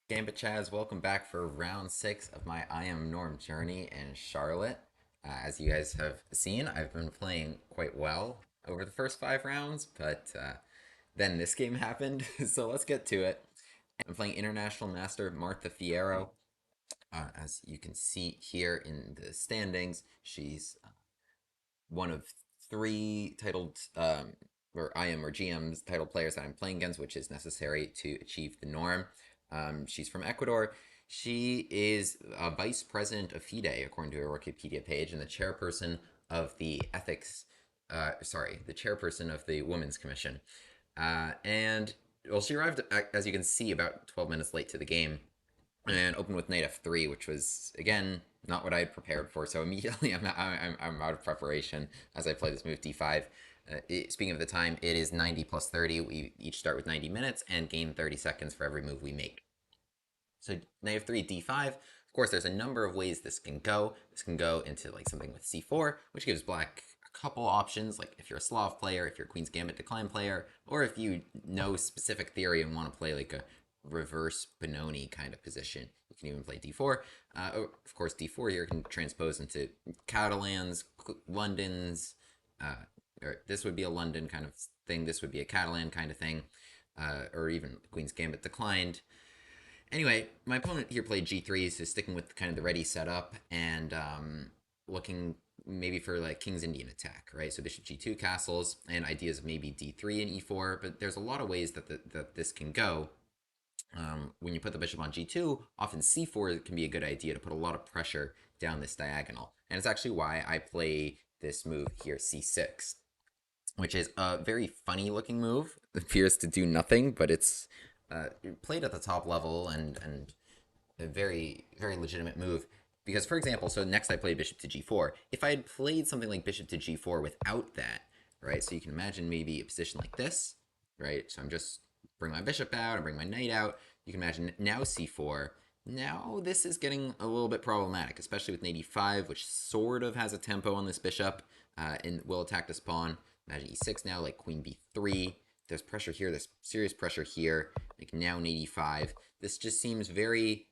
Gambit Chaz, welcome back for round 6 of my I Am Norm journey in Charlotte. As you guys have seen, I've been playing quite well over the first 5 rounds, but then this game happened, so let's get to it. I'm playing International Master Martha Fierro. As you can see here in the standings, she's one of 3 titled or IM or GM's titled players that I'm playing against, which is necessary to achieve the norm. She's from Ecuador. She is a vice president of FIDE, according to her Wikipedia page, and the chairperson of the ethics. The chairperson of the Women's Commission. And well, she arrived, as you can see, about 12 minutes late to the game, and opened with knight f3, which was again not what I had prepared for. So immediately I'm out of preparation as I play this move d5. Speaking of the time, it is 90 plus 30. We each start with 90 minutes and gain 30 seconds for every move we make. So knight f3, d5. Of course, there's a number of ways this can go. This can go into like something with c4, which gives black a couple options, like if you're a Slav player, if you're a Queen's Gambit Decline player, or if you know specific theory and want to play like a reverse Benoni kind of position. You can even play d4. Of course, d4 here can transpose into Catalans, Londons, or this would be a London kind of thing. This would be a Catalan kind of thing, or even Queen's Gambit Declined. Anyway, my opponent here played g3, so sticking with kind of the ready setup and looking maybe for like King's Indian attack, right? So bishop g2 castles and ideas of maybe d3 and e4, but there's a lot of ways that this can go. When you put the bishop on g2, often c4 can be a good idea to put a lot of pressure down this diagonal. And it's actually why I play this move here, c6, which is a very funny looking move. It appears to do nothing, but it's played at the top level and a very legitimate move. Because, for example, so next I played bishop to g4. If I had played something like bishop to g4 without that, right? So you can imagine maybe a position like this, right? So I'm just bring my bishop out and bring my knight out. You can imagine now c4. Now this is getting a little bit problematic, especially with knight e5, which sort of has a tempo on this bishop and will attack this pawn. Imagine e6 now, like queen b3. There's pressure here. There's serious pressure here. Like now knight e5. This just seems very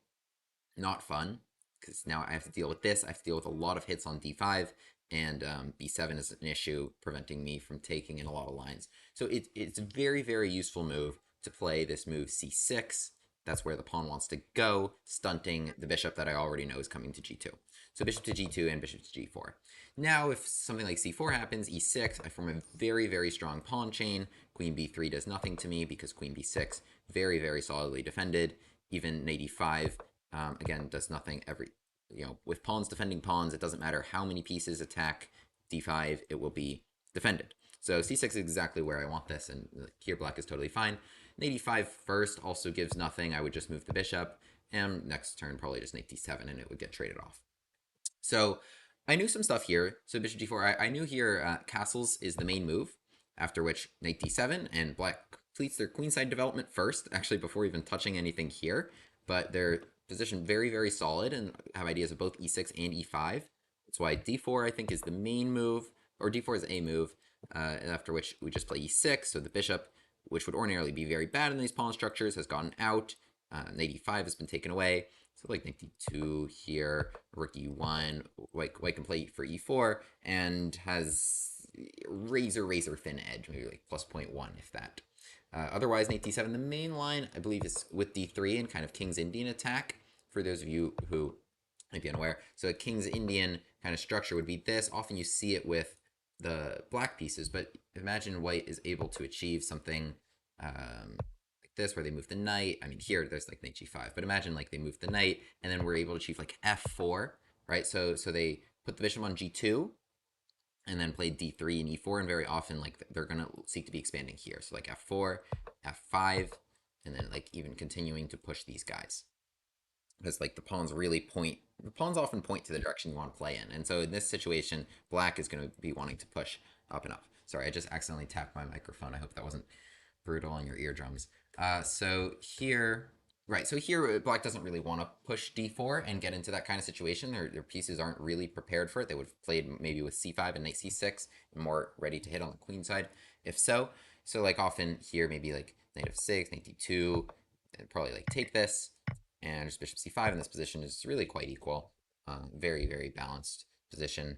not fun because now I have to deal with this. I have to deal with a lot of hits on d5, and b7 is an issue preventing me from taking in a lot of lines. So it's a very useful move to play this move c6. That's where the pawn wants to go, stunting the bishop that I already know is coming to g2. So bishop to g2 and bishop to g4. Now, if something like c4 happens, e6, I form a very strong pawn chain. Queen b3 does nothing to me because queen b6, very solidly defended. Even knight e5, again, does nothing. With pawns defending pawns, it doesn't matter how many pieces attack d5, it will be defended. So c6 is exactly where I want this, and here black is totally fine. Knight e5 first also gives nothing. I would just move the bishop, and next turn probably just knight d7, and it would get traded off. So I knew some stuff here. So bishop g4, I knew here castles is the main move, after which knight d7, and black completes their queenside development first, actually before even touching anything here. But they're positioned very solid and have ideas of both e6 and e5. That's why d4, I think, is the main move, or d4 is a move, after which we just play e6, so the bishop, which would ordinarily be very bad in these pawn structures, has gotten out. Knight e5 has been taken away. So like knight d2 here, rook e1, white can play for e4, and has razor thin edge, maybe like plus 0.1 if that. Otherwise, knight d7, the main line, I believe, is with d3 and kind of King's Indian attack, for those of you who might be unaware. So a King's Indian kind of structure would be this. Often you see it with the black pieces, but imagine white is able to achieve something like this, where they move the knight. I mean, here there's like knight g5, but imagine like they move the knight, and then we're able to achieve like f4, right? So they put the bishop on g2, and then play d3 and e4, and very often like they're gonna seek to be expanding here. So like f4, f5, and then like even continuing to push these guys, because like the pawns often point to the direction you want to play in. And so in this situation, black is going to be wanting to push up and up. Sorry, I just accidentally tapped my microphone. I hope that wasn't brutal on your eardrums. So here, right, so here black doesn't really want to push d4 and get into that kind of situation. Their pieces aren't really prepared for it. They would have played maybe with c5 and knight c6, more ready to hit on the queen side, if so. So like often here, maybe like knight f6, knight d2, and probably like take this, and just bishop c5 in this position is really quite equal. Very, very balanced position.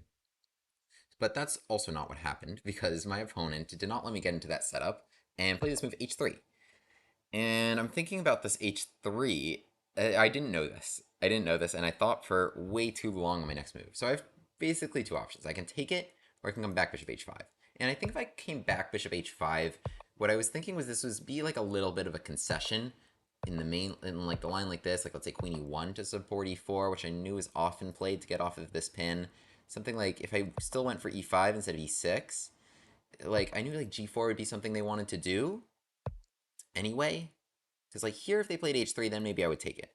But that's also not what happened, because my opponent did not let me get into that setup and play this move h3. And I'm thinking about this h3. I didn't know this. I didn't know this, and I thought for way too long on my next move. So I have basically two options. I can take it, or I can come back bishop h5. And I think if I came back bishop h5, what I was thinking was this was be like a little bit of a concession in the main, in like the line like this, like let's say queen e1 to support e4, which I knew is often played to get off of this pin. Something like if I still went for e5 instead of e6, like I knew like g4 would be something they wanted to do anyway. Because like here, if they played h3, then maybe I would take it.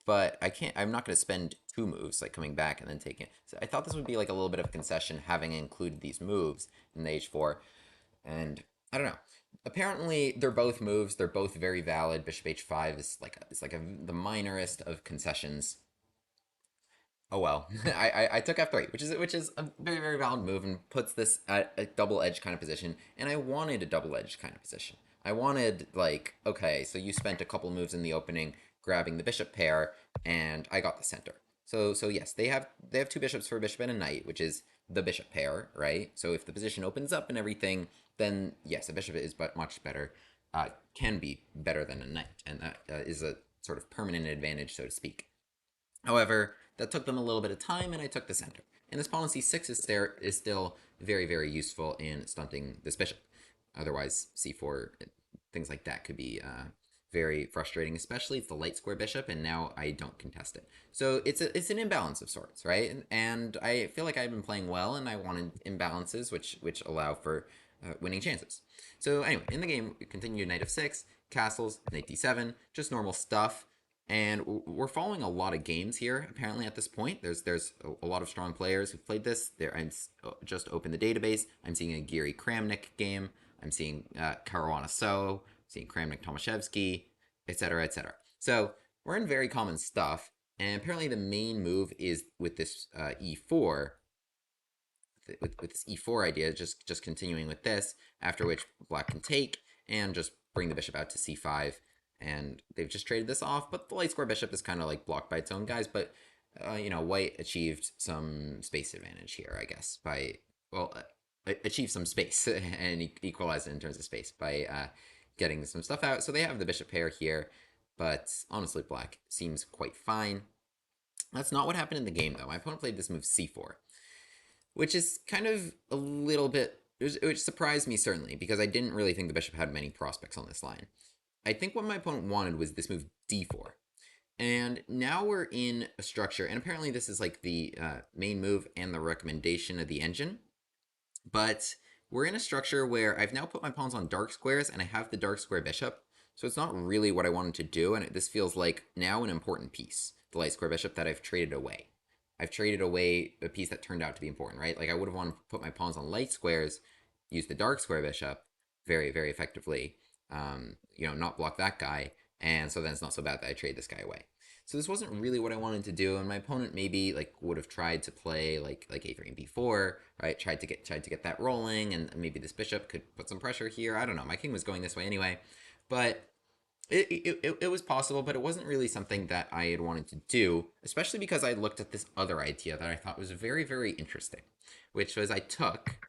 But I can't. I'm not going to spend two moves like coming back and then taking it. So I thought this would be like a little bit of a concession, having included these moves in the h4. And I don't know. Apparently, they're both moves. They're both very valid. Bishop h5 is like the minorest of concessions. Oh well, I took f3, which is a very, very valid move and puts this at a double edged kind of position. And I wanted a double edged kind of position. I wanted like, okay, so you spent a couple moves in the opening grabbing the bishop pair, and I got the center. So yes, they have two bishops for a bishop and a knight, which is the bishop pair, right? So if the position opens up and everything, then yes, a bishop is but much better, can be better than a knight, and that is a sort of permanent advantage, so to speak. However, that took them a little bit of time, and I took the center. And this pawn on c6 is still very, very useful in stunting this bishop. Otherwise, c4, things like that could be very frustrating, especially it's the light square bishop, and now I don't contest it. So it's an imbalance of sorts, right? And I feel like I've been playing well, and I wanted imbalances, which allow for winning chances. So anyway, in the game, we continue knight f6, castles, knight d7, just normal stuff. And we're following a lot of games here. Apparently, at this point, there's a lot of strong players who've played this. There, I'm just opened the database. I'm seeing a Giri Kramnik game. I'm seeing Caruana So, seeing Kramnik Tomaszewski, etc., etc. So we're in very common stuff. And apparently, the main move is with this e4, with this e4 idea, just continuing with this. After which black can take and just bring the bishop out to c5, and they've just traded this off. But the light square bishop is kind of like blocked by its own guys. But white achieved some space advantage here, I guess, by well, achieved some space and equalized it in terms of space by getting some stuff out. So they have the bishop pair here, but honestly, black seems quite fine. That's not what happened in the game, though. My opponent played this move c4, which is kind of a little bit, which surprised me certainly, because I didn't really think the bishop had many prospects on this line. I think what my opponent wanted was this move d4. And now we're in a structure, and apparently this is like the main move and the recommendation of the engine. But we're in a structure where I've now put my pawns on dark squares, and I have the dark square bishop. So it's not really what I wanted to do, and this feels like now an important piece, the light square bishop that I've traded away. I've traded away a piece that turned out to be important, right? Like I would have wanted to put my pawns on light squares, use the dark square bishop very, very effectively, not block that guy, and so then it's not so bad that I trade this guy away. So this wasn't really what I wanted to do, and my opponent maybe like would have tried to play like a3 and b4, right? Tried to get that rolling, and maybe this bishop could put some pressure here. I don't know. My king was going this way anyway, but it was possible, but it wasn't really something that I had wanted to do, especially because I looked at this other idea that I thought was very, very interesting, which was I took,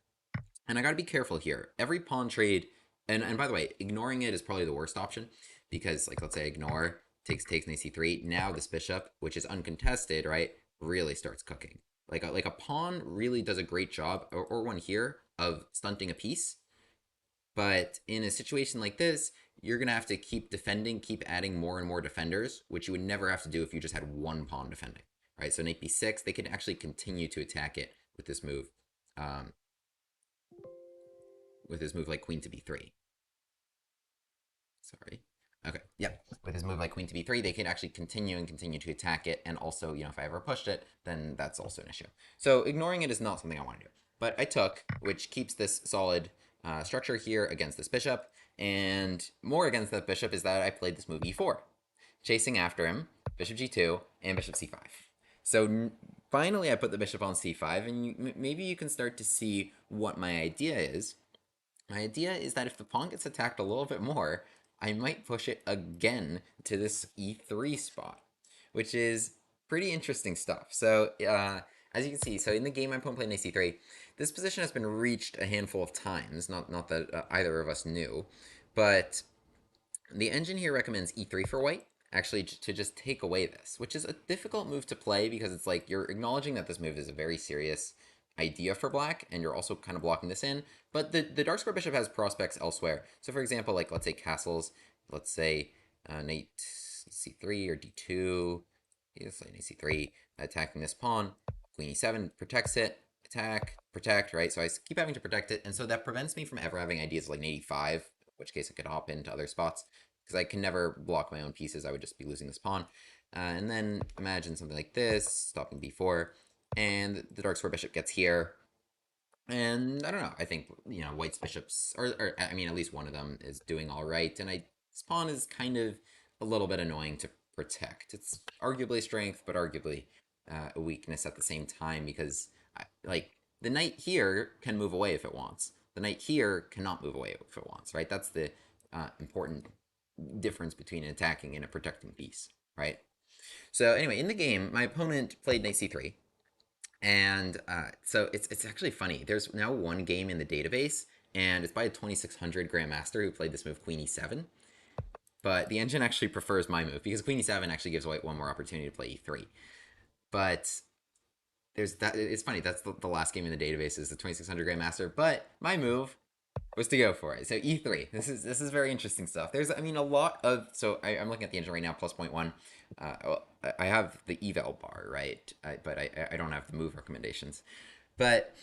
and I got to be careful here. Every pawn trade, and by the way, ignoring it is probably the worst option, because like let's say I ignore takes knight c3. Now this bishop, which is uncontested, right, really starts cooking. Like a pawn really does a great job, or one here, of stunting a piece. But in a situation like this, you're going to have to keep defending, keep adding more and more defenders, which you would never have to do if you just had one pawn defending, right? So knight b6, they can actually continue to attack it with this move, um, like queen to b3. Sorry. Okay, yep. With his move like queen to b3, they can actually continue to attack it, and also, if I ever pushed it, then that's also an issue. So ignoring it is not something I want to do. But I took, which keeps this solid structure here against this bishop, and more against that bishop is that I played this move e4, chasing after him, bishop g2, and bishop c5. So finally I put the bishop on c5, and maybe you can start to see what my idea is. My idea is that if the pawn gets attacked a little bit more, I might push it again to this e3 spot, which is pretty interesting stuff. So, as you can see, so in the game I'm playing knight c3, this position has been reached a handful of times. Not that either of us knew, but the engine here recommends e3 for white, actually to just take away this, which is a difficult move to play because it's like you're acknowledging that this move is a very serious idea for black, and you're also kind of blocking this in. But the dark square bishop has prospects elsewhere. So for example, like let's say castles, let's say knight c3 or d2, yes, knight c3, attacking this pawn, queen e7 protects it, attack, protect, right? So I keep having to protect it, and so that prevents me from ever having ideas like knight e5, in which case I could hop into other spots because I can never block my own pieces. I would just be losing this pawn. And then imagine something like this, stopping b4, and the dark square bishop gets here. And I don't know. I think white's bishops, or I mean, at least one of them is doing all right. And this pawn is kind of a little bit annoying to protect. It's arguably strength, but arguably a weakness at the same time because like the knight here can move away if it wants. The knight here cannot move away if it wants. Right. That's the important difference between an attacking and a protecting piece. Right. So anyway, in the game, my opponent played knight c3. And so it's actually funny. There's now one game in the database, and it's by a 2600 grandmaster who played this move Queen e7. But the engine actually prefers my move because Queen e7 actually gives white one more opportunity to play e3. But there's that. It's funny. That's the last game in the database is the 2600 grandmaster. But my move was to go for it. So e3. This is very interesting stuff. There's a lot of I'm looking at the engine right now plus 0.1. Well, I have the eval bar right, but I don't have the move recommendations. But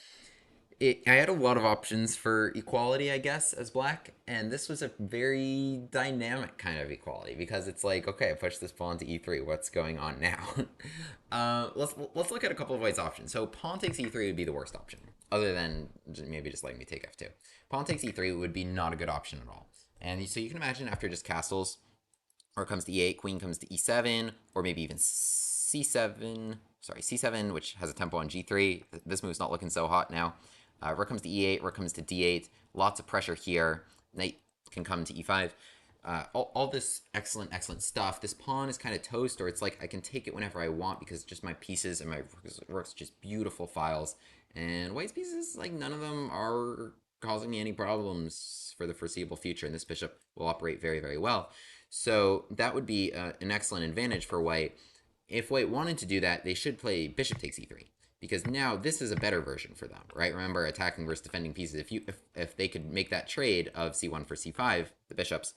I had a lot of options for equality, I guess, as black, and this was a very dynamic kind of equality because it's like, okay, I push this pawn to e3. What's going on now? Let's look at a couple of white's options. So pawn takes e3 would be the worst option, other than maybe just letting me take f2. Pawn takes e3 would be not a good option at all. And so you can imagine after just castles, or comes to e8, queen comes to e7, or maybe even c7. Sorry, c7, which has a tempo on g3. This move's not looking so hot now. Rook comes to e8, rook comes to d8. Lots of pressure here. Knight can come to e5. All this excellent stuff. This pawn is kind of toast, or it's like I can take it whenever I want because just my pieces and my rook's just beautiful files. And white's pieces, like none of them are causing me any problems for the foreseeable future, and this bishop will operate very, very well. So that would be an excellent advantage for white. If white wanted to do that, they should play bishop takes e3 because now this is a better version for them, right? Remember, attacking versus defending pieces. If they could make that trade of c1 for c5, the bishops,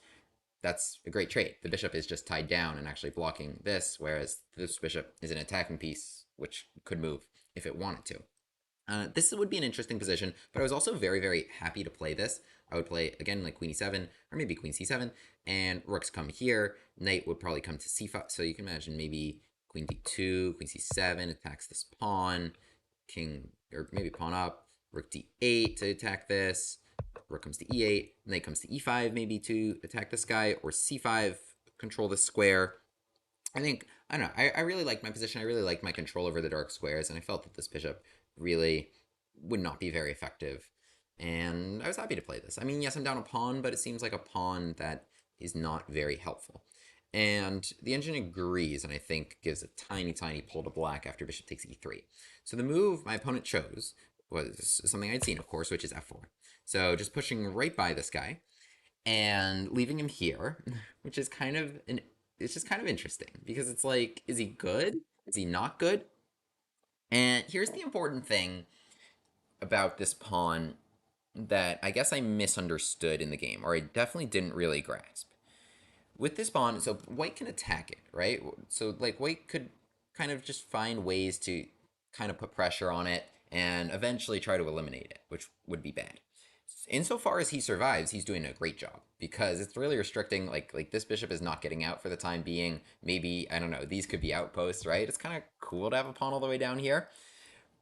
that's a great trade. The bishop is just tied down and actually blocking this, whereas this bishop is an attacking piece which could move if it wanted to. This would be an interesting position, but I was also very, very happy to play this. I would play, again, like queen e7, or maybe queen c7, and rooks come here. Knight would probably come to c5, so you can imagine maybe queen d2, queen c7 attacks this pawn, king, or maybe pawn up, rook d8 to attack this, rook comes to e8, knight comes to e5 maybe to attack this guy, or c5, control the square. I don't know, I really liked my position, I really liked my control over the dark squares, and I felt that this bishop really would not be very effective. And I was happy to play this. I mean, yes, I'm down a pawn, but it seems like a pawn that is not very helpful. And the engine agrees, and I think gives a tiny, tiny pull to black after bishop takes e3. So the move my opponent chose was something I'd seen, of course, which is f4. So just pushing right by this guy and leaving him here, which is it's just kind of interesting because it's like, is he good? Is he not good? And here's the important thing about this pawn that I guess I misunderstood in the game, or I definitely didn't really grasp. With this pawn, so white can attack it, right? So like white could kind of just find ways to kind of put pressure on it and eventually try to eliminate it, which would be bad. Insofar as he survives, he's doing a great job because it's really restricting. Like this bishop is not getting out for the time being. Maybe I don't know. These could be outposts, right? It's kind of cool to have a pawn all the way down here.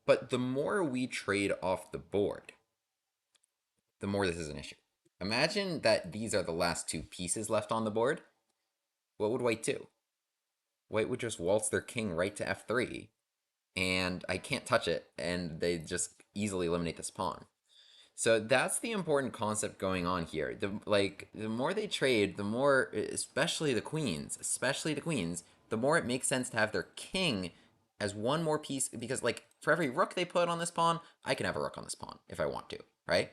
But the more we trade off the board, the more this is an issue. Imagine that these are the last two pieces left on the board. What would white do? White would just waltz their king right to f3, and I can't touch it, and they just easily eliminate this pawn. So that's the important concept going on here. The more they trade, the more, especially the queens, the more it makes sense to have their king as one more piece, because like for every rook they put on this pawn, I can have a rook on this pawn if I want to, right?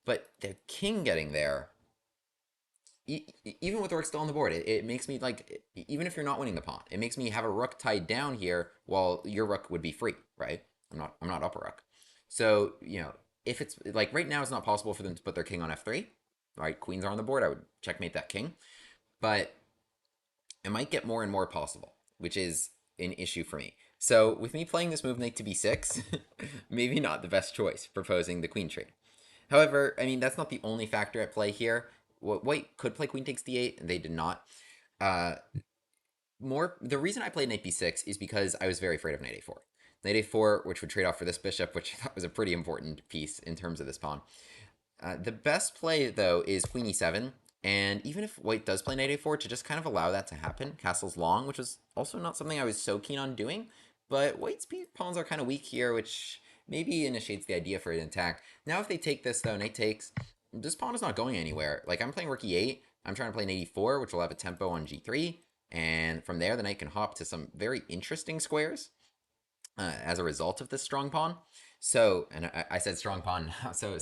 But the king getting there, even with the rook still on the board, it makes me like, even if you're not winning the pawn, it makes me have a rook tied down here while your rook would be free, right? I'm not up a rook. So, if it's like right now, it's not possible for them to put their king on f3, right? Queens are on the board. I would checkmate that king, but it might get more and more possible, which is an issue for me. So with me playing this move knight to b6, maybe not the best choice, proposing the queen trade. However, I mean, that's not the only factor at play here. White could play queen takes d8, and they did not. Uh, the reason I played knight b6 is because I was very afraid of knight a4. Knight a4, which would trade off for this bishop, which I thought was a pretty important piece in terms of this pawn. The best play, though, is queen e7. And even if white does play knight a4, to just kind of allow that to happen, castle's long, which was also not something I was so keen on doing. But white's pawns are kind of weak here, which maybe initiates the idea for an attack. Now if they take this, though, knight takes, this pawn is not going anywhere. Like, I'm playing rook e8, I'm trying to play knight e4, which will have a tempo on g3. And from there, the knight can hop to some very interesting squares as a result of this strong pawn. So, and I said strong pawn, so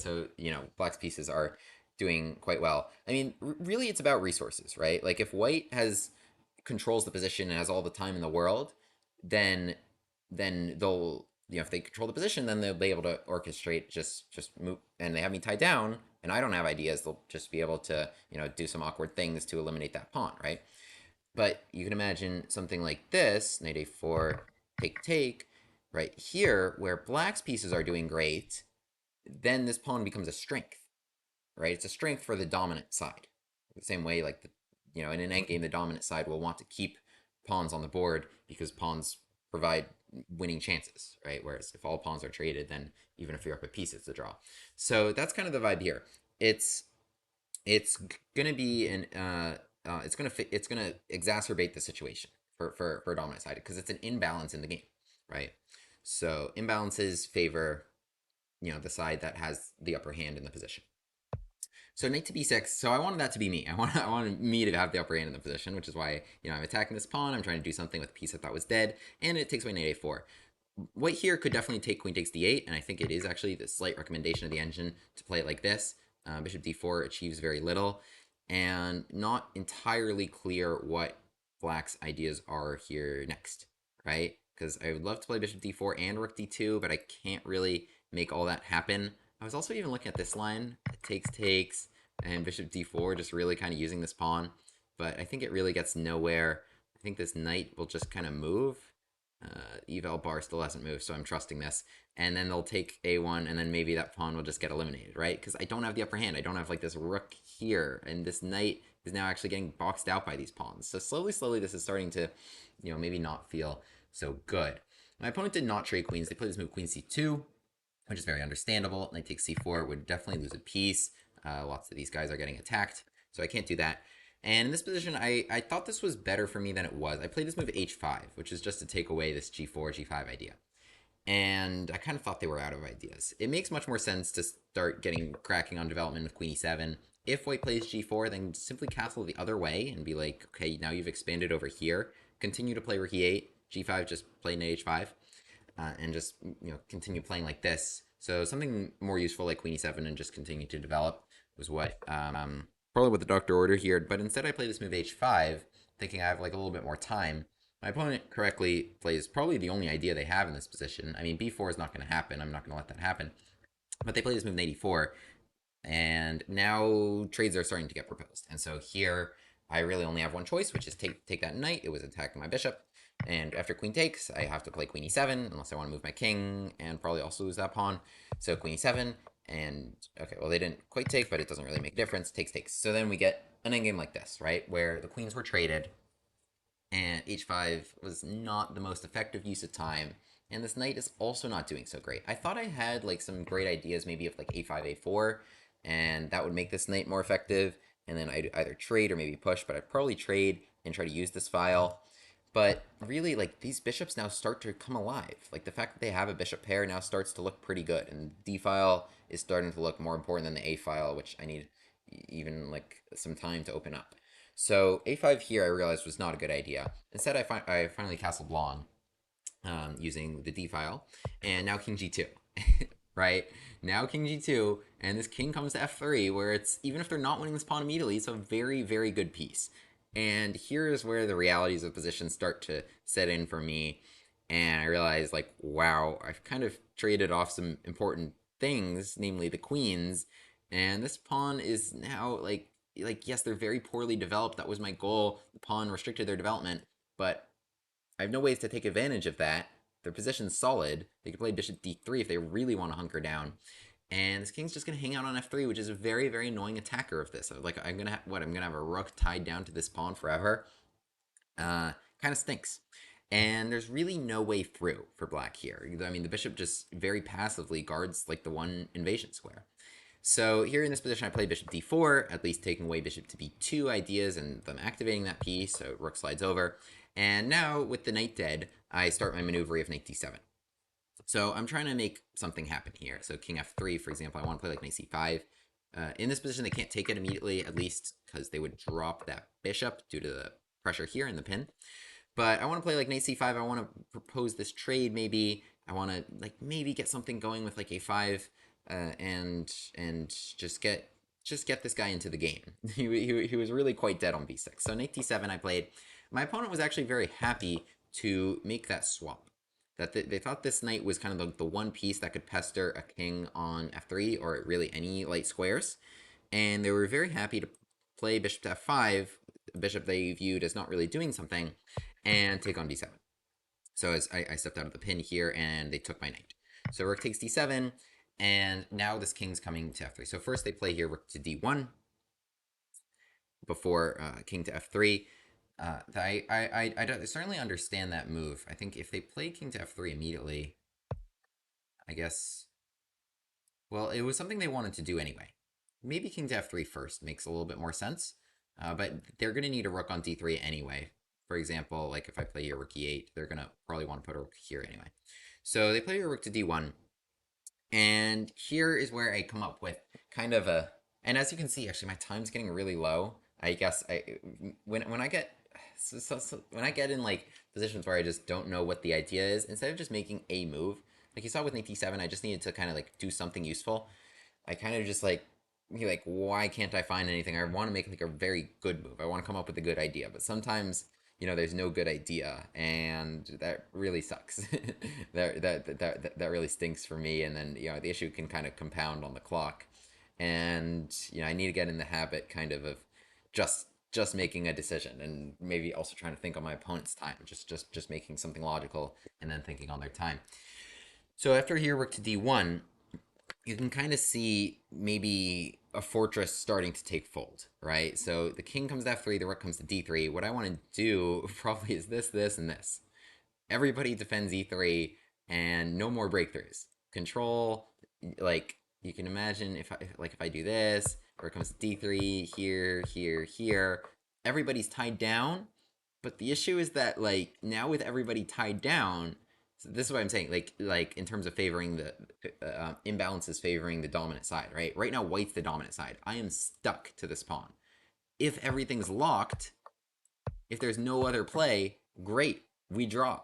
black's pieces are doing quite well. I mean, really, it's about resources, right? Like if white controls the position and has all the time in the world, then they'll if they control the position, then they'll be able to orchestrate just move, and they have me tied down, and I don't have ideas. They'll just be able to do some awkward things to eliminate that pawn, right? But you can imagine something like this: knight a4, take, right here, where black's pieces are doing great. Then this pawn becomes a strength, right? It's a strength for the dominant side. The same way, like in an endgame, the dominant side will want to keep pawns on the board because pawns provide winning chances, right? Whereas if all pawns are traded, then even if you're up a piece, it's a draw. So that's kind of the vibe here. It's gonna be it's gonna exacerbate the situation for a dominant side because it's an imbalance in the game, right? So imbalances favor the side that has the upper hand in the position. So knight to b6. So I wanted that to be me. I wanted me to have the upper hand in the position, which is why I'm attacking this pawn. I'm trying to do something with a piece I thought was dead, and it takes away knight a4. White here could definitely take queen takes d8, and I think it is actually the slight recommendation of the engine to play it like this. Bishop d4 achieves very little, and not entirely clear what black's ideas are here next, right? Because I would love to play bishop d4 and rook d2, but I can't really make all that happen. I was also even looking at this line, takes, and bishop d4, just really kind of using this pawn, but I think it really gets nowhere. I think this knight will just kind of move. Eval bar still hasn't moved, so I'm trusting this. And then they'll take a1, and then maybe that pawn will just get eliminated, right? Because I don't have the upper hand. I don't have like this rook here, and this knight is now actually getting boxed out by these pawns. So slowly, this is starting to, maybe not feel so good. My opponent did not trade queens. They played this move queen c2, which is very understandable. Knight takes c4 would definitely lose a piece. Lots of these guys are getting attacked, so I can't do that. And in this position, I thought this was better for me than it was. I played this move h5, which is just to take away this g4, g5 idea. And I kind of thought they were out of ideas. It makes much more sense to start getting cracking on development with queen e7. If white plays g4, then simply castle the other way and be like, okay, now you've expanded over here. Continue to play rook e8, g5, just play knight h5, and just continue playing like this. So something more useful like queen e7 and just continue to develop was what probably what the doctor ordered here. But instead I play this move h5, thinking I have like a little bit more time. My opponent correctly plays probably the only idea they have in this position. I mean, b4 is not going to happen. I'm not going to let that happen. But they play this move knight e4, and now trades are starting to get proposed. And so here I really only have one choice, which is take that knight. It was attacking my bishop. And after queen takes, I have to play queen e7, unless I want to move my king, and probably also lose that pawn. So queen e7, and okay, well, they didn't quite take, but it doesn't really make a difference. Takes. So then we get an endgame like this, right, where the queens were traded, and h5 was not the most effective use of time, and this knight is also not doing so great. I thought I had like some great ideas, maybe of like a5, a4, and that would make this knight more effective, and then I'd either trade or maybe push, but I'd probably trade and try to use this file. But really, like, these bishops now start to come alive. Like, the fact that they have a bishop pair now starts to look pretty good. And d file is starting to look more important than the a file, which I need even, like, some time to open up. So a5 here I realized was not a good idea. Instead, I finally castled long using the d file, and now king g2. Right? Now king g2, and this king comes to f3, where it's, even if they're not winning this pawn immediately, it's a very, very good piece. And here is where the realities of position start to set in for me. And I realize, like, wow, I've kind of traded off some important things, namely the queens. And this pawn is now, yes, they're very poorly developed. That was my goal. The pawn restricted their development. But I have no ways to take advantage of that. Their position's solid. They could play bishop d3 if they really want to hunker down. And this king's just going to hang out on f3, which is a very, very annoying attacker of this. Like, I'm going to have a rook tied down to this pawn forever. Kind of stinks. And there's really no way through for black here. I mean, the bishop just very passively guards, like, the one invasion square. So here in this position, I play bishop d4, at least taking away bishop to b2 ideas and them activating that piece, so rook slides over. And now, with the knight dead, I start my maneuver of knight d7. So I'm trying to make something happen here. So king f3, for example, I want to play like knight c5. In this position, they can't take it immediately, at least because they would drop that bishop due to the pressure here in the pin. But I want to play like knight c5. I want to propose this trade maybe. I want to like maybe get something going with like a5 and just get this guy into the game. He was really quite dead on b6. So knight d7 I played. My opponent was actually very happy to make that swap. That they thought this knight was kind of the one piece that could pester a king on f3 or really any light squares. And they were very happy to play bishop to f5, a bishop they viewed as not really doing something, and take on d7. So as I stepped out of the pin here, and they took my knight. So rook takes d7, and now this king's coming to f3. So first they play here rook to d1 before king to f3. I certainly understand that move. I think if they play king to f3 immediately, I guess, well, it was something they wanted to do anyway. Maybe king to f3 first makes a little bit more sense, but they're going to need a rook on d3 anyway. For example, like if I play here rook e8, they're going to probably want to put a rook here anyway. So they play a rook to d1, and here is where I come up with kind of a, and as you can see, actually my time's getting really low. I guess when I get when I get in like positions where I just don't know what the idea is, instead of just making a move, like you saw with knight d7, I just needed to kind of like do something useful. I kind of just like why can't I find anything? I want to make like a very good move. I want to come up with a good idea, but sometimes there's no good idea, and that really sucks. That really stinks for me. And then the issue can kind of compound on the clock, and I need to get in the habit kind of just making a decision, and maybe also trying to think on my opponent's time, just making something logical and then thinking on their time. So after here rook to d1, you can kind of see maybe a fortress starting to take fold, right? So the king comes to f3, the rook comes to d3. What I want to do probably is this, and this. Everybody defends e3, and no more breakthroughs. Control, like you can imagine if I do this, or it comes to d3, here, everybody's tied down. But the issue is that like now with everybody tied down, so this is what I'm saying. Like in terms of favoring the imbalances favoring the dominant side, right? Right now, white's the dominant side. I am stuck to this pawn. If everything's locked, if there's no other play, great, we draw.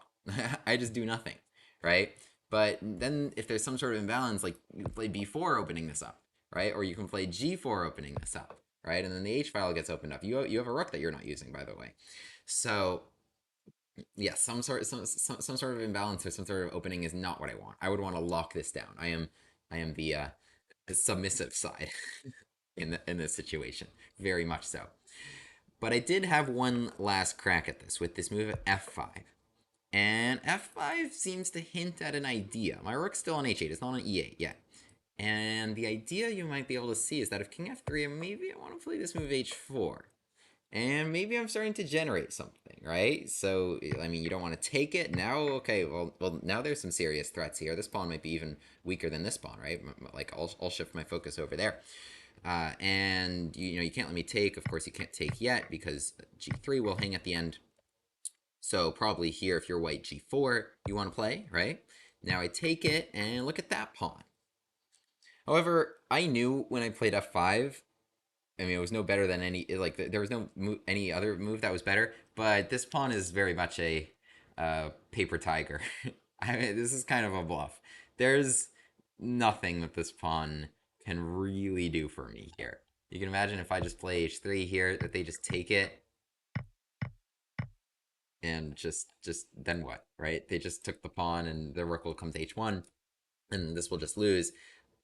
I just do nothing, right? But then if there's some sort of imbalance, like you play b4 opening this up, right? Or you can play g4 opening this up, right? And then the h file gets opened up. You have a rook that you're not using, by the way. So yeah, some sort of imbalance or some sort of opening is not what I want. I would want to lock this down. I am the submissive side in this situation, very much so. But I did have one last crack at this with this move at f5. And f5 seems to hint at an idea. My rook's still on h8, it's not on e8 yet. And the idea you might be able to see is that if king f3, maybe I want to play this move h4. And maybe I'm starting to generate something, right? So, I mean, you don't want to take it now. Okay, well, now there's some serious threats here. This pawn might be even weaker than this pawn, right? Like, I'll shift my focus over there. And, you can't let me take. Of course, you can't take yet because g3 will hang at the end. So, probably here, if you're white, g4, you want to play, right? Now I take it, and look at that pawn. However, I knew when I played f5, I mean, it was no better than any like there was no any other move that was better. But this pawn is very much a paper tiger. I mean, this is kind of a bluff. There's nothing that this pawn can really do for me here. You can imagine if I just play h3 here, that they just take it, and just then what, right? They just took the pawn, and the rook will come to h1, and this will just lose.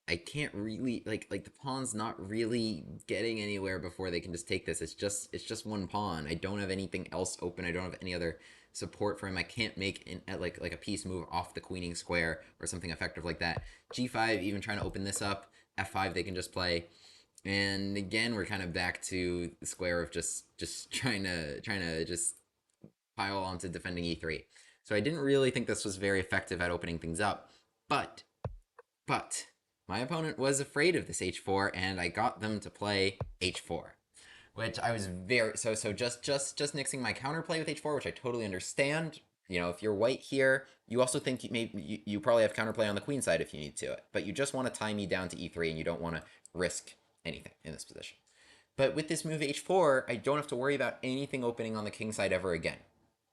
I can't really like the pawn's not really getting anywhere before they can just take this. It's just one pawn. I don't have anything else open. I don't have any other support for him. I can't make like a piece move off the queening square or something effective like that. G5, even trying to open this up. F5 they can just play. And again, we're kind of back to the square of just trying to just pile onto defending e3. So I didn't really think this was very effective at opening things up. But my opponent was afraid of this h4, and I got them to play h4, which I was very so just nixing my counterplay with h4, which I totally understand. You know, if you're white here, you also think you probably have counterplay on the queen side if you need to, but you just want to tie me down to e3, and you don't want to risk anything in this position. But with this move h4, I don't have to worry about anything opening on the king side ever again,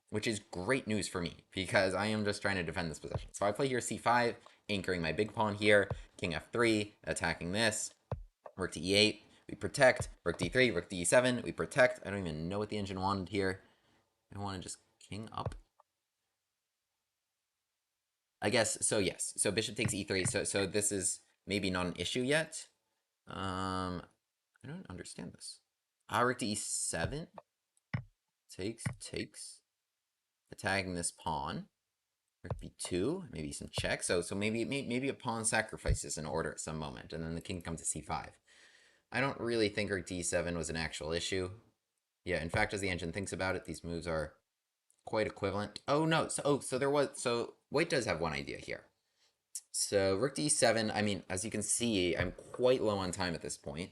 which is great news for me because I am just trying to defend this position. So I play here c5, anchoring my big pawn here, king f3, attacking this, rook to e8, we protect, rook d3, rook to e7, we protect. I don't even know what the engine wanted here. I want to just king up. I guess, so yes. So bishop takes e3, so this is maybe not an issue yet. I don't understand this. Rook to e7, takes, attacking this pawn. Rook b2, maybe some checks. So maybe a pawn sacrifices in order at some moment, and then the king comes to c5. I don't really think rook d7 was an actual issue. Yeah, in fact, as the engine thinks about it, these moves are quite equivalent. Oh no, so white does have one idea here. So rook d7, I mean, as you can see, I'm quite low on time at this point.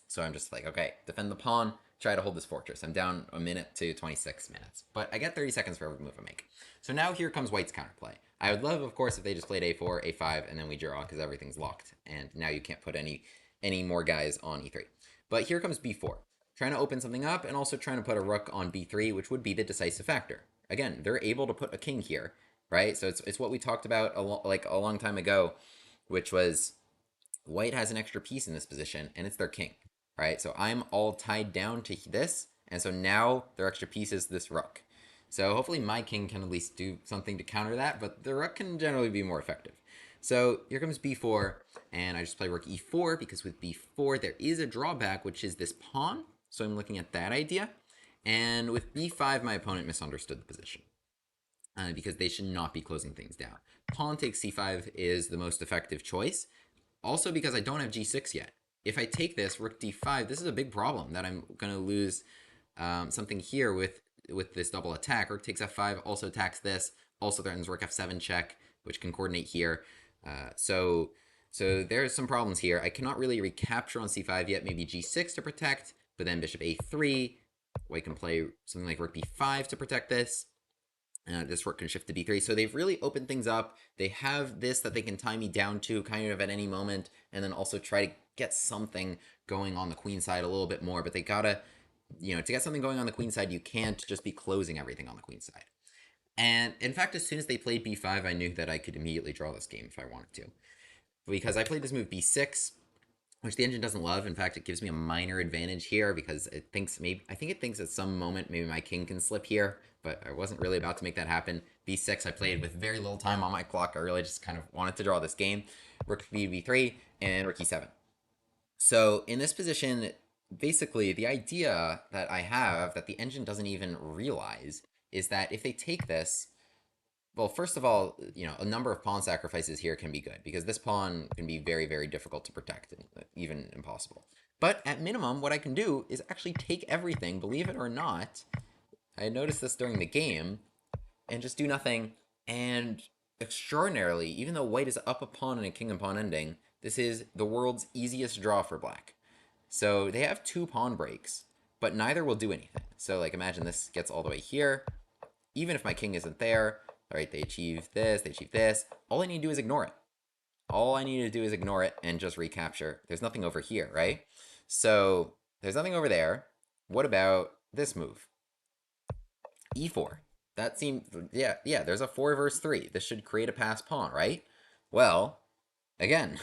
So I'm just like, okay, defend the pawn, try to hold this fortress. I'm down a minute to 26 minutes, but I get 30 seconds for every move I make. So now here comes white's counterplay. I would love, of course, if they just played a4, a5, and then we draw because everything's locked, and now you can't put any more guys on e3. But here comes b4, trying to open something up and also trying to put a rook on b3, which would be the decisive factor. Again, they're able to put a king here, right? So it's what we talked about a long time ago, which was white has an extra piece in this position, and it's their king, right? So I'm all tied down to this, and so now their extra piece is this rook. So hopefully my king can at least do something to counter that, but the rook can generally be more effective. So here comes b4, and I just play rook e4 because with b4 there is a drawback, which is this pawn. So I'm looking at that idea. And with b5, my opponent misunderstood the position because they should not be closing things down. Pawn takes c5 is the most effective choice. Also because I don't have g6 yet. If I take this, rook d5, this is a big problem that I'm going to lose something here with this double attack. Rook takes f5, also attacks this, also threatens rook f7 check, which can coordinate here. So there's some problems here. I cannot really recapture on c5 yet, maybe g6 to protect, but then bishop a3. White can play something like rook b5 to protect this. This rook can shift to b3. So they've really opened things up. They have this that they can tie me down to kind of at any moment, and then also try to get something going on the queen side a little bit more. But they gotta, to get something going on the queen side, you can't just be closing everything on the queen side. And in fact, as soon as they played b5, I knew that I could immediately draw this game if I wanted to. Because I played this move b6, which the engine doesn't love. In fact, it gives me a minor advantage here because it thinks I think it thinks at some moment maybe my king can slip here, but I wasn't really about to make that happen. b6 I played with very little time on my clock. I really just kind of wanted to draw this game. Rook b3 and rook e7. So in this position, basically the idea that I have that the engine doesn't even realize is that if they take this, well, first of all, a number of pawn sacrifices here can be good because this pawn can be very, very difficult to protect and even impossible. But at minimum, what I can do is actually take everything, believe it or not. I noticed this during the game, and just do nothing. And extraordinarily, even though white is up a pawn in a king and pawn ending, this is the world's easiest draw for black. So they have two pawn breaks, but neither will do anything. So like imagine this gets all the way here. Even if my king isn't there, all right, they achieve this. All I need to do is ignore it. All I need to do is ignore it and just recapture. There's nothing over here, right? So There's nothing over there. What about this move? E4. That seems, yeah, there's a 4 versus 3. This should create a pass pawn, right? Well, again,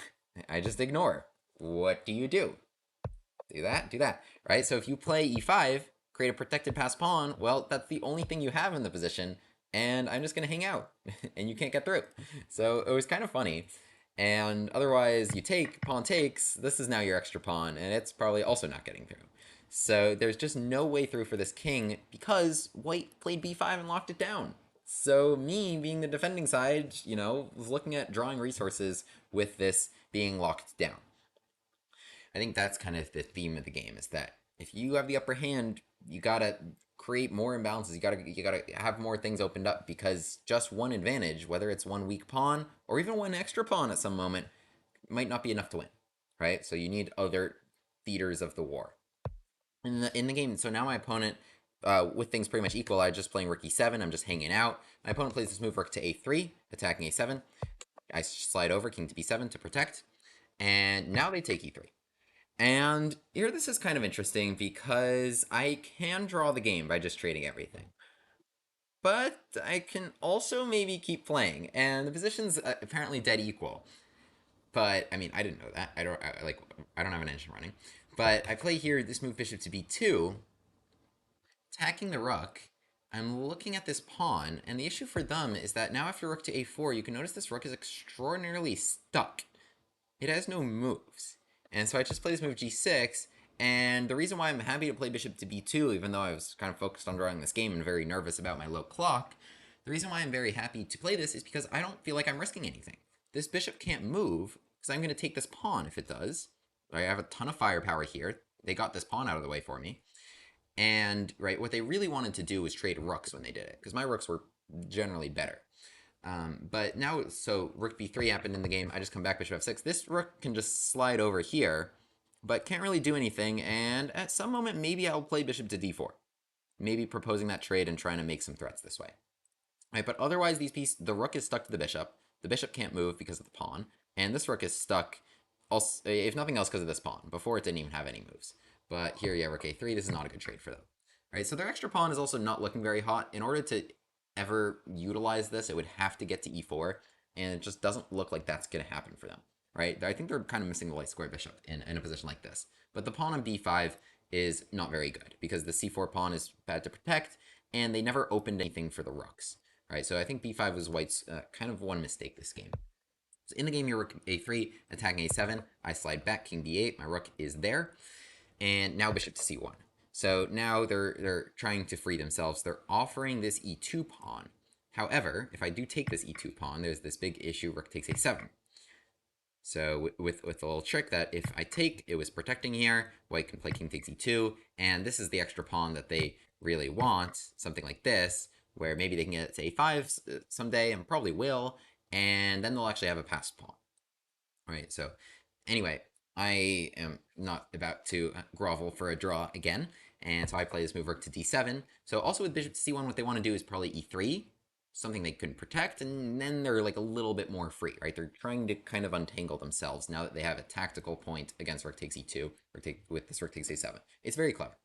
I just ignore. What do? Do that, do that, right? So if you play e5, create a protected pass pawn, well, that's the only thing you have in the position, and I'm just going to hang out, and you can't get through. So it was kind of funny. And otherwise, you take, pawn takes, this is now your extra pawn, and it's probably also not getting through. So there's just no way through for this king because white played b5 and locked it down. So me, being the defending side, was looking at drawing resources with this being locked down. I think that's kind of the theme of the game is that if you have the upper hand, you gotta create more imbalances. You gotta have more things opened up because just one advantage, whether it's one weak pawn or even one extra pawn at some moment, might not be enough to win, right? So you need other theaters of the war in the game. So now my opponent, with things pretty much equal, I just playing rook e7. I'm just hanging out. My opponent plays this move rook to a3, attacking a7. I slide over king to b7 to protect, and now they take e3. And here this is kind of interesting because I can draw the game by just trading everything. But I can also maybe keep playing, and the position's apparently dead equal. But I mean, I didn't know that. I don't have an engine running. But I play here this move bishop to b2, attacking the rook. I'm looking at this pawn, and the issue for them is that now after rook to a4, you can notice this rook is extraordinarily stuck. It has no moves. And so I just play this move g6, and the reason why I'm happy to play bishop to b2, even though I was kind of focused on drawing this game and very nervous about my low clock, the reason why I'm very happy to play this is because I don't feel like I'm risking anything. This bishop can't move, because I'm going to take this pawn if it does. I have a ton of firepower here. They got this pawn out of the way for me. And, right, what they really wanted to do was trade rooks when they did it, because my rooks were generally better. But now, so rook b3 happened in the game. I just come back bishop f6. This rook can just slide over here, but can't really do anything. And at some moment, maybe I'll play bishop to d4. Maybe proposing that trade and trying to make some threats this way. Right, but otherwise, the rook is stuck to the bishop. The bishop can't move because of the pawn. And this rook is stuck, also, if nothing else, because of this pawn. Before, it didn't even have any moves. But here, yeah, rook a3. This is not a good trade for them. Right, so their extra pawn is also not looking very hot. In order to ever utilize this, it would have to get to e4, and it just doesn't look like that's going to happen for them, right? I think they're kind of missing the light square bishop in a position like this. But the pawn on b5 is not very good because the c4 pawn is bad to protect, and they never opened anything for the rooks, right? So I think b5 was white's kind of one mistake this game. So in the game, your rook a3, attacking a7. I slide back, king b8. My rook is there, and now bishop to c1. So now they're trying to free themselves. They're offering this e2 pawn. However, if I do take this e2 pawn, there's this big issue, rook takes a7. So with a little trick that if I take, it was protecting here, white can play king takes e2, and this is the extra pawn that they really want, something like this, where maybe they can get it to a5 someday, and probably will, and then they'll actually have a passed pawn. All right, so anyway, I am not about to grovel for a draw again, and so I play this move rook to d7. So also with bishop to c1, what they want to do is probably e3, something they couldn't protect, and then they're like a little bit more free, right? They're trying to kind of untangle themselves now that they have a tactical point against rook takes e2, with this rook takes a7. It's very clever.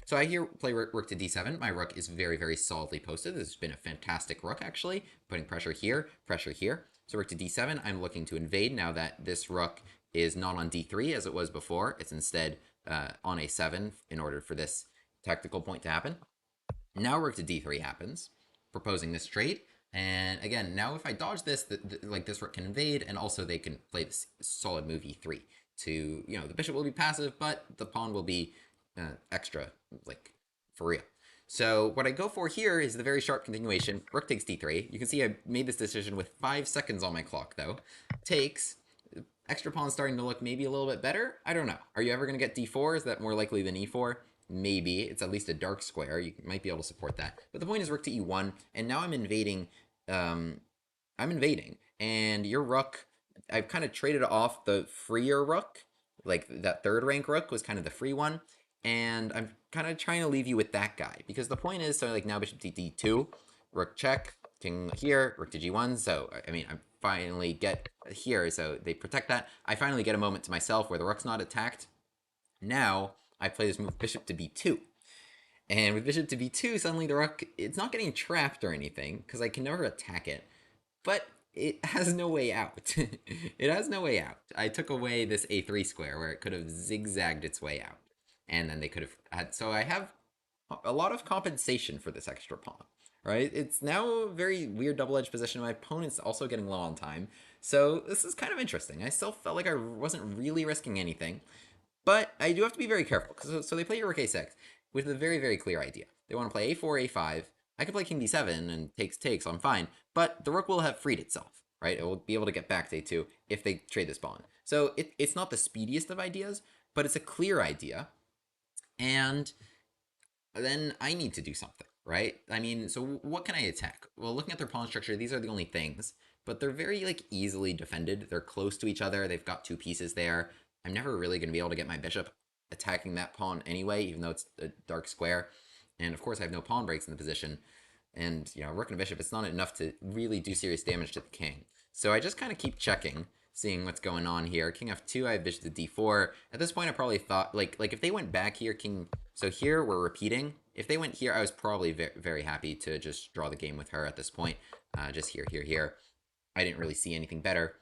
So I here play rook to d7. My rook is very, very solidly posted. This has been a fantastic rook, actually, putting pressure here, pressure here. So rook to d7, I'm looking to invade now that this rook is not on d3 as it was before. It's instead on a7 in order for this tactical point to happen. Now rook to d3 happens, proposing this trade. And again, now if I dodge this, like this rook can invade, and also they can play this solid move e3 to, the bishop will be passive, but the pawn will be extra, like, for real. So what I go for here is the very sharp continuation. Rook takes d3. You can see I made this decision with 5 seconds on my clock, though. Takes. Extra pawn starting to look maybe a little bit better. I don't know. Are you ever going to get d4? Is that more likely than e4? Maybe. It's at least a dark square. You might be able to support that. But the point is rook to e1, and now I'm invading. And your rook, I've kind of traded off the freer rook. Like, that third rank rook was kind of the free one. And I'm kind of trying to leave you with that guy. Because the point is, so like now bishop to d2, rook check, king here, rook to g1. So, I mean, I finally get here, so they protect that. I finally get a moment to myself where the rook's not attacked. Now, I play this move bishop to b2. And with bishop to b2, suddenly the rook, it's not getting trapped or anything, because I can never attack it, but it has no way out. It has no way out. I took away this a3 square where it could have zigzagged its way out. And then they could have had, so I have a lot of compensation for this extra pawn, right? It's now a very weird double-edged position. My opponent's also getting low on time. So this is kind of interesting. I still felt like I wasn't really risking anything, but I do have to be very careful. So they play rook a6 with a very, very clear idea. They want to play a4, a5. I could play king d7 and takes, so I'm fine. But the rook will have freed itself, right? It will be able to get back to a2 if they trade this pawn. So it's not the speediest of ideas, but it's a clear idea. And then I need to do something, right? I mean, so what can I attack? Well, looking at their pawn structure, these are the only things, but they're very like easily defended. They're close to each other. They've got two pieces there. I'm never really going to be able to get my bishop attacking that pawn anyway, even though it's a dark square. And of course, I have no pawn breaks in the position. And, you know, rook and a bishop, it's not enough to really do serious damage to the king. So I just kind of keep checking, seeing what's going on here. King f2, I have bishop to d4. At this point, I probably thought, like if they went back here, king... So here, we're repeating. If they went here, I was probably very, very happy to just draw the game with her at this point. Just here, here, here. I didn't really see anything better.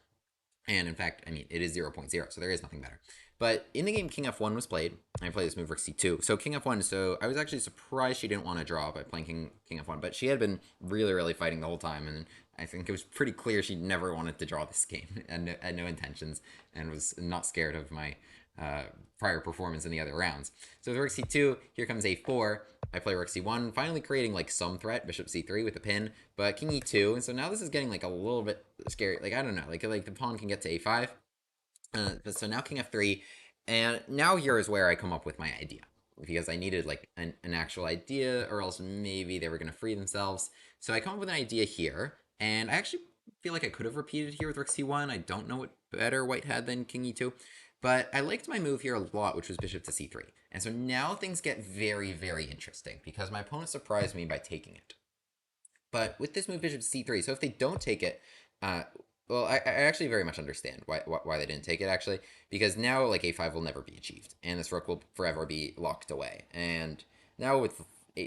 And in fact, I mean, it is 0.0, so there is nothing better. But in the game, king f1 was played. I played this move, rook c2. So king f1, so I was actually surprised she didn't want to draw by playing king f1. But she had been really, really fighting the whole time. And I think it was pretty clear she never wanted to draw this game and had no intentions and was not scared of my prior performance in the other rounds. So with rook c2, here comes a4. I play rook c1, finally creating like some threat, bishop c3 with the pin, but king e2, and so now this is getting like a little bit scary. Like I don't know, like the pawn can get to a5. So now king f3, and now here is where I come up with my idea, because I needed like an actual idea, or else maybe they were going to free themselves. So I come up with an idea here, and I actually feel like I could have repeated here with rook c1. I don't know what better white had than king e2. But I liked my move here a lot, which was bishop to c3. And so now things get very, very interesting, because my opponent surprised me by taking it. But with this move, bishop to c3, so if they don't take it, well, I actually very much understand why they didn't take it, actually, because now, like, a5 will never be achieved, and this rook will forever be locked away. And now with,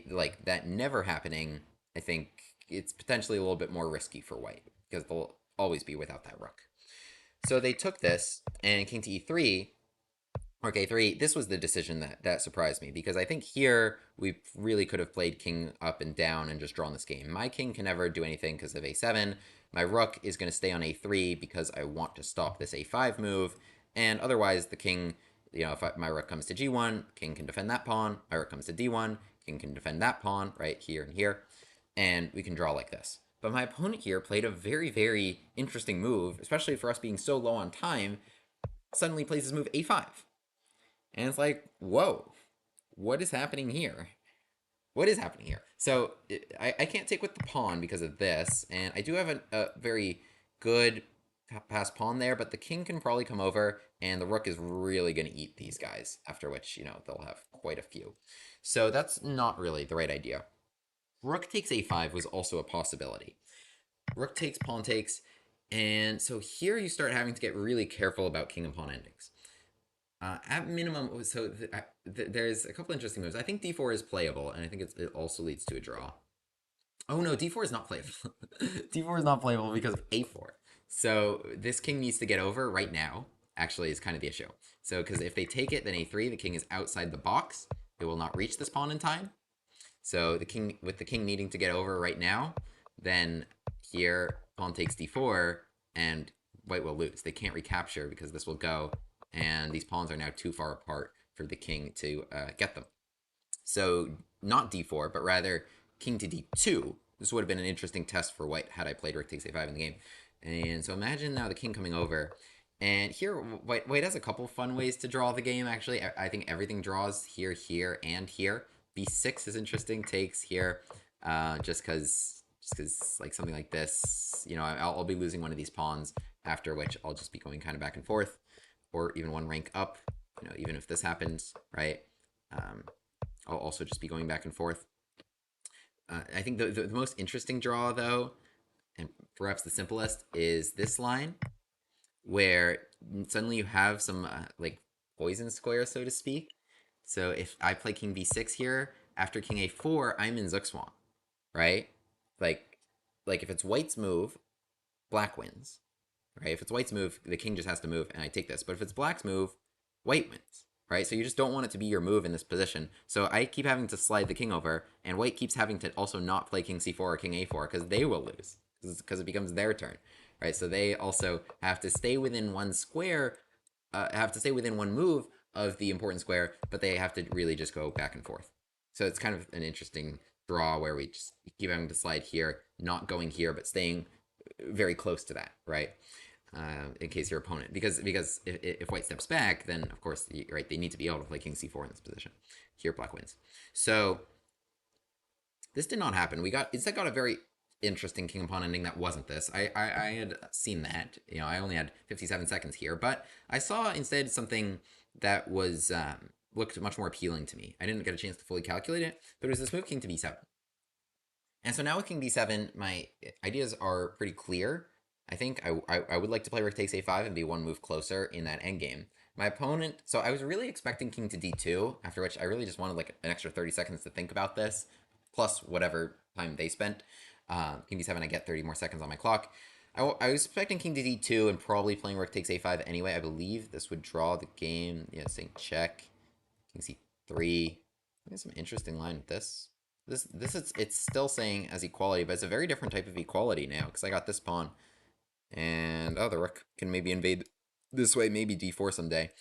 like, that never happening, I think it's potentially a little bit more risky for white, because they'll always be without that rook. So they took this, and king to e3, or k3, this was the decision that surprised me, because I think here we really could have played king up and down and just drawn this game. My king can never do anything because of a7. My rook is going to stay on a3 because I want to stop this a5 move, and otherwise the king, you know, if my rook comes to g1, king can defend that pawn, my rook comes to d1, king can defend that pawn, right, here and here, and we can draw like this. But my opponent here played a very, very interesting move, especially for us being so low on time. Suddenly plays his move a5. And it's like, whoa, what is happening here? What is happening here? So I can't take with the pawn because of this. And I do have a very good pass pawn there, but the king can probably come over, and the rook is really going to eat these guys, after which, you know, they'll have quite a few. So that's not really the right idea. Rook takes a5 was also a possibility. Rook takes, pawn takes, and so here you start having to get really careful about king and pawn endings. At minimum, so there's a couple interesting moves. I think d4 is playable, and I think it also leads to a draw. Oh no, d4 is not playable. D4 is not playable because of a4. So this king needs to get over right now, actually, is kind of the issue. So, because if they take it, then a3, the king is outside the box. It will not reach this pawn in time. So the king, with the king needing to get over right now, then here pawn takes d4, and white will lose. They can't recapture because this will go, and these pawns are now too far apart for the king to get them. So not d4, but rather king to d2. This would have been an interesting test for white had I played rook takes a5 in the game. And so imagine now the king coming over. And here, white has a couple fun ways to draw the game, actually. I think everything draws here, here, and here. b6 is interesting, takes here, just because like something like this, you know, I'll be losing one of these pawns, after which I'll just be going kind of back and forth, or even one rank up, you know, even if this happens, right? I'll also just be going back and forth. I think the most interesting draw, though, and perhaps the simplest, is this line, where suddenly you have some like poison square, so to speak. So if I play king b6 here, after king a4, I'm in Zugzwang, right? Like, like if it's white's move, black wins, right? If it's white's move, the king just has to move, and I take this. But if it's black's move, white wins, right? So you just don't want it to be your move in this position. So I keep having to slide the king over, and white keeps having to also not play king c4 or king a4 because they will lose, because it becomes their turn, right? So they also have to stay within one square, have to stay within one move of the important square, but they have to really just go back and forth. So it's kind of an interesting draw where we just keep having to slide here, not going here, but staying very close to that, right? In case your opponent, because if white steps back, then of course, right, they need to be able to play king c4 in this position. Here, black wins. So this did not happen. We got instead got a very interesting king and pawn ending that wasn't this. I had seen that. I only had 57 seconds here, but I saw instead something that was looked much more appealing to me. I didn't get a chance to fully calculate it, but it was this move king to b7. And so now with king b7, my ideas are pretty clear. I think I would like to play rook takes a5 and be one move closer in that endgame. My opponent, so I was really expecting king to d2, after which I really just wanted like an extra 30 seconds to think about this, plus whatever time they spent. King d7, I get 30 more seconds on my clock. I was expecting king to d2 and probably playing rook takes a5 anyway. I believe this would draw the game. Yeah, saying check. King c3. There's some interesting line with this. This is, it's still saying as equality, but it's a very different type of equality now, because I got this pawn. And, oh, the rook can maybe invade this way, maybe d4 someday.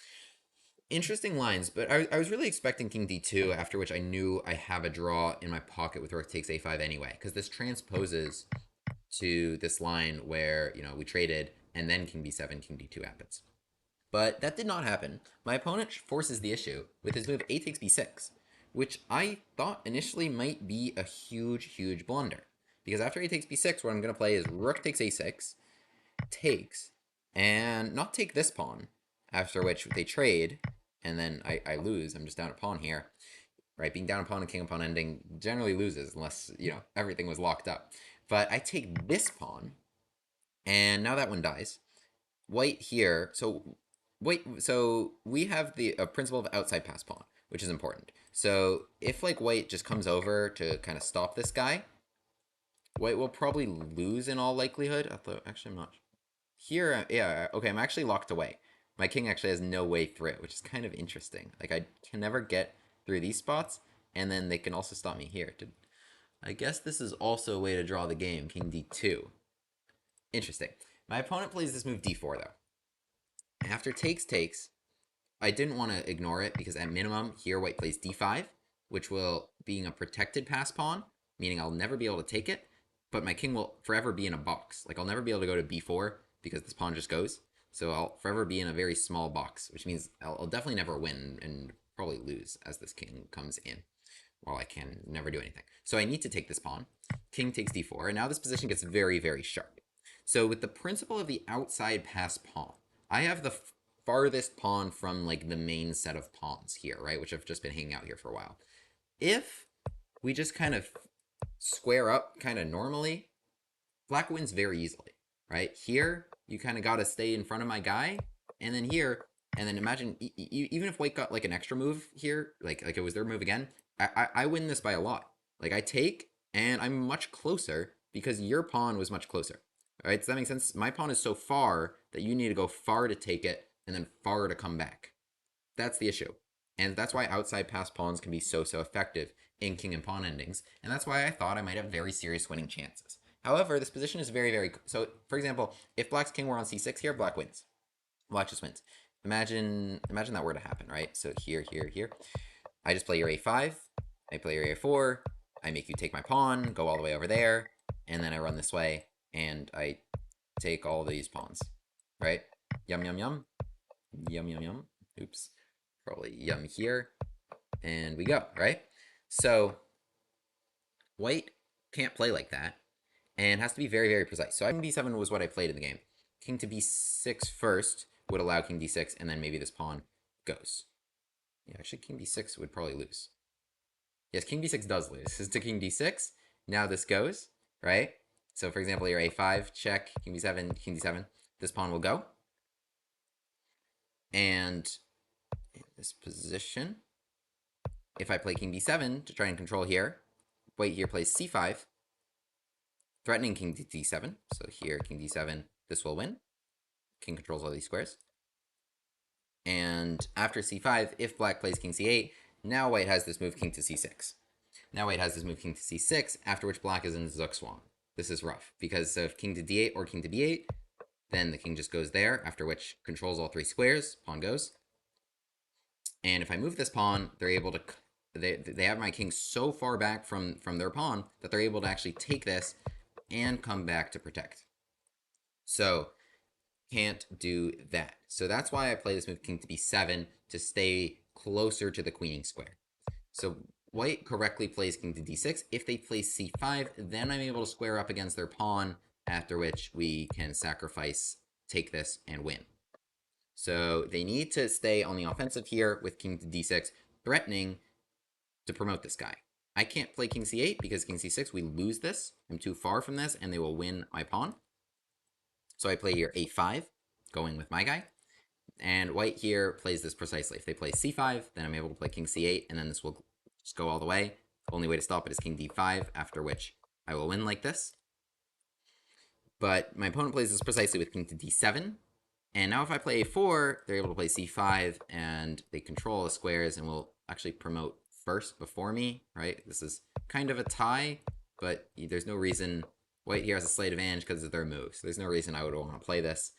Interesting lines, but I was really expecting king d2, after which I knew I have a draw in my pocket with rook takes a5 anyway, because this transposes to this line where, we traded, and then king b7, king d2 happens. But that did not happen. My opponent forces the issue with his move a takes b6, which I thought initially might be a huge blunder. Because after a takes b6, what I'm going to play is rook takes a6, takes, and not take this pawn, after which they trade, and then I lose. I'm just down a pawn here. Right, being down a pawn and king and pawn ending generally loses unless, everything was locked up. But I take this pawn, and now that one dies. White here, so we have the principle of outside pass pawn, which is important. So if like white just comes over to kind of stop this guy, white will probably lose in all likelihood. Although actually I'm not here. Yeah, okay, I'm actually locked away. My king actually has no way through it, which is kind of interesting. Like I can never get through these spots, and then they can also stop me here. I guess this is also a way to draw the game. King d2. Interesting. My opponent plays this move d4 though. After takes, I didn't want to ignore it because at minimum here white plays d5, which will, being a protected pass pawn, meaning I'll never be able to take it, but my king will forever be in a box. Like I'll never be able to go to b4 because this pawn just goes. So I'll forever be in a very small box, which means I'll definitely never win and probably lose as this king comes in, while I can never do anything. So I need to take this pawn. King takes d4, and now this position gets very sharp. So with the principle of the outside pass pawn, I have the farthest pawn from like the main set of pawns here, right? Which have just been hanging out here for a while. If we just kind of square up kind of normally, black wins very easily, right? Here, you kind of got to stay in front of my guy, and then here, and then imagine, even if white got like an extra move here, like it was their move again, I win this by a lot. Like I take, and I'm much closer because your pawn was much closer. All right, does that make sense? My pawn is so far that you need to go far to take it and then far to come back. That's the issue. And that's why outside pass pawns can be so effective in king and pawn endings. And that's why I thought I might have very serious winning chances. However, this position is very. So, for example, if black's king were on c6 here, black wins. Black just wins. Imagine that were to happen, right? So here. I just play your a5. I play your a4. I make you take my pawn, go all the way over there, and then I run this way, and I take all these pawns, right? Yum. Oops. Probably yum here. And we go, right? So white can't play like that and has to be very precise. So king b7 was what I played in the game. King to b6 first would allow king d6, and then maybe this pawn goes. Yeah, actually king b6 would probably lose. Yes, king b6 does lose. This is to king d6. Now this goes, right? So for example, your a5, check, king b7, king d7. This pawn will go. And in this position, if I play king d7 to try and control here, white here plays c5, threatening king d7. So here, king d7, this will win. King controls all these squares. And after c5, if black plays king c8, now white has this move king to c6. Now white has this move king to c6, after which black is in Zugzwang. This is rough, because if king to d8 or king to b8, then the king just goes there, after which controls all three squares, pawn goes. And if I move this pawn, they're able to, they have my king so far back from their pawn that they're able to actually take this and come back to protect. So can't do that. So that's why I play this move king to b7 to stay closer to the queening square. So white correctly plays king to d6. If they play c5, then I'm able to square up against their pawn, after which we can sacrifice, take this, and win. So they need to stay on the offensive here with king to d6, threatening to promote this guy. I can't play king c8 because king c6, we lose this. I'm too far from this, and they will win my pawn. So I play here a5, going with my guy. And white here plays this precisely. If they play c5, then I'm able to play king c8, and then this will just go all the way. Only way to stop it is king d5, after which I will win like this. But my opponent plays this precisely with king to d7. And now if I play a4, they're able to play c5, and they control the squares and will actually promote first before me, right? This is kind of a tie, but there's no reason. White here has a slight advantage because of their move, so there's no reason I would want to play this.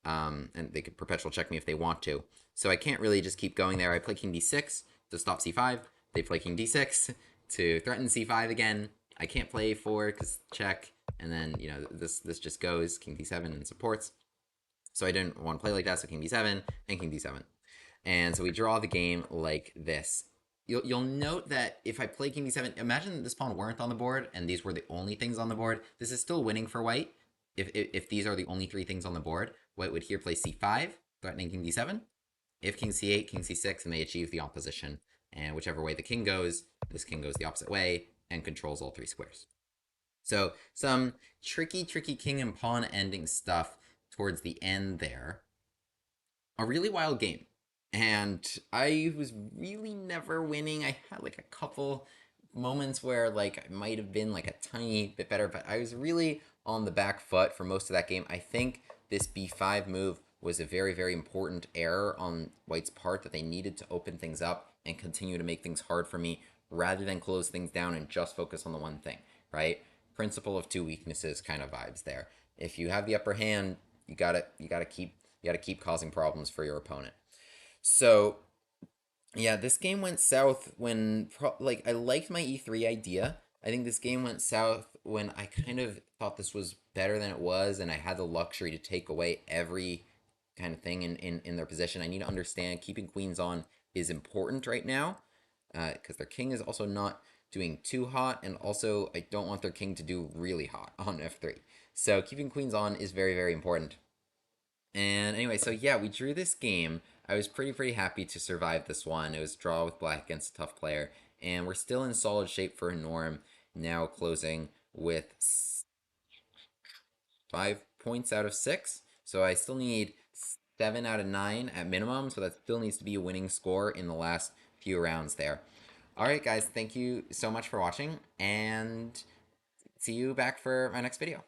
And they could perpetual check me if they want to. So I can't really just keep going there. I play king d6 to stop c5. They play king d6 to threaten c5 again. I can't play a4 because check, and then, you know, this just goes king d7 and supports. So I didn't want to play like that, so king d7 and king d7. And so we draw the game like this. You'll note that if I play king d7, imagine this pawn weren't on the board and these were the only things on the board. This is still winning for white. If these are the only three things on the board, white would here play c5, threatening king d7. If king c8, king c6, and they achieve the opposition. And whichever way the king goes, this king goes the opposite way and controls all three squares. So some tricky king and pawn ending stuff towards the end there. A really wild game. And I was really never winning. I had like a couple moments where like I might have been like a tiny bit better, but I was really on the back foot for most of that game. I think this b5 move was a very important error on white's part, that they needed to open things up and continue to make things hard for me rather than close things down and just focus on the one thing, right? Principle of two weaknesses kind of vibes there. If you have the upper hand, you gotta keep causing problems for your opponent. So yeah, this game went south when I liked my e3 idea. I think this game went south when I kind of thought this was better than it was, and I had the luxury to take away every kind of thing in their position. I need to understand keeping queens on is important right now, because their king is also not doing too hot, and also I don't want their king to do really hot on f3. So keeping queens on is very important. And anyway, so yeah, we drew this game. I was pretty happy to survive this one. It was draw with black against a tough player, and we're still in solid shape for Norm, now closing with 5 points out of 6. So I still need 7 out of 9 at minimum, so that still needs to be a winning score in the last few rounds there. Alright guys, thank you so much for watching, and see you back for my next video.